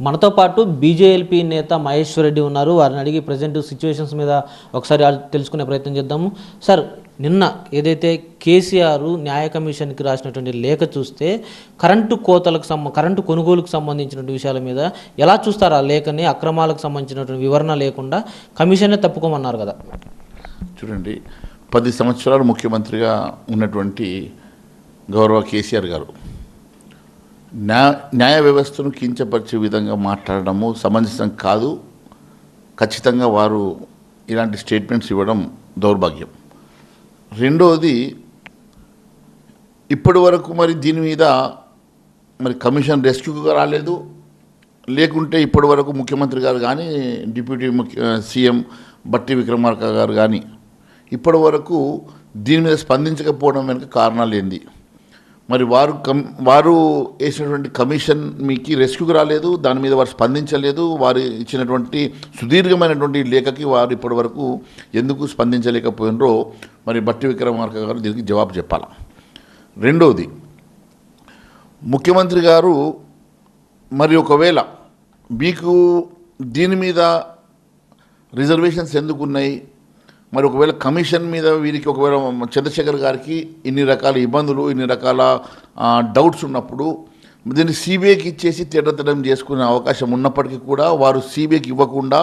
మనతో పాటు బీజేఎల్పీ నేత మహేశ్వర్ రెడ్డి ఉన్నారు. వారిని అడిగి ప్రజెంట్ సిచ్యువేషన్స్ మీద ఒకసారి తెలుసుకునే ప్రయత్నం చేద్దాము. సార్, నిన్న ఏదైతే కేసీఆర్ న్యాయ కమిషన్కి రాసినటువంటి లేఖ చూస్తే కరెంటు కొనుగోలుకు సంబంధించినటువంటి విషయాల మీద ఎలా చూస్తారు? ఆ లేఖని అక్రమాలకు సంబంధించినటువంటి వివరణ లేకుండా కమిషనే తప్పుకోమన్నారు కదా. చూడండి, 10 సంవత్సరాలు ముఖ్యమంత్రిగా ఉన్నటువంటి గౌరవ కేసీఆర్ గారు న్యాయ వ్యవస్థను కించపరిచే విధంగా మాట్లాడడము సమంజసం కాదు. ఖచ్చితంగా వారు ఇలాంటి స్టేట్మెంట్స్ ఇవ్వడం దౌర్భాగ్యం. రెండవది, ఇప్పటి వరకు మరి దీని మీద మరి కమిషన్ రెస్క్యూగా రాలేదు. లేకుంటే ఇప్పటి వరకు ముఖ్యమంత్రి గారు కానీ డిప్యూటీ సీఎం బట్టి విక్రమార్క గారు కానీ ఇప్పటి వరకు దీని మీద స్పందించకపోవడం వెనుక కారణాలు ఏంది? మరి వారు వేసినటువంటి కమిషన్ మీకు రెస్క్యూకి రాలేదు, దాని మీద వారు స్పందించలేదు. వారు ఇచ్చినటువంటి సుదీర్ఘమైనటువంటి లేఖకి వారు ఇప్పటి వరకు ఎందుకు స్పందించలేకపోయినరో మరి బట్టి విక్రమార్క గారు దీనికి జవాబు చెప్పాలి. రెండవది, ముఖ్యమంత్రి గారు మరి ఒకవేళ మీకు దీని మీద రిజర్వేషన్స్ ఎందుకు ఉన్నాయి, మరి ఒకవేళ కమిషన్ మీద వీరికి ఒకవేళ చంద్రశేఖర్ గారికి ఇన్ని రకాల ఇబ్బందులు, ఇన్ని రకాల డౌట్స్ ఉన్నప్పుడు దీన్ని సిబిఐకి ఇచ్చేసి తెడ్డతడం చేసుకునే అవకాశం ఉన్నప్పటికీ కూడా వారు సిబిఐకి ఇవ్వకుండా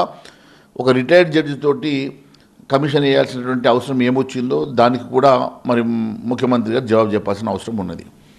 ఒక రిటైర్డ్ జడ్జి తోటి కమిషన్ వేయాల్సినటువంటి అవసరం ఏమొచ్చిందో దానికి కూడా మరి ముఖ్యమంత్రి గారు జవాబు చెప్పాల్సిన అవసరం ఉన్నది.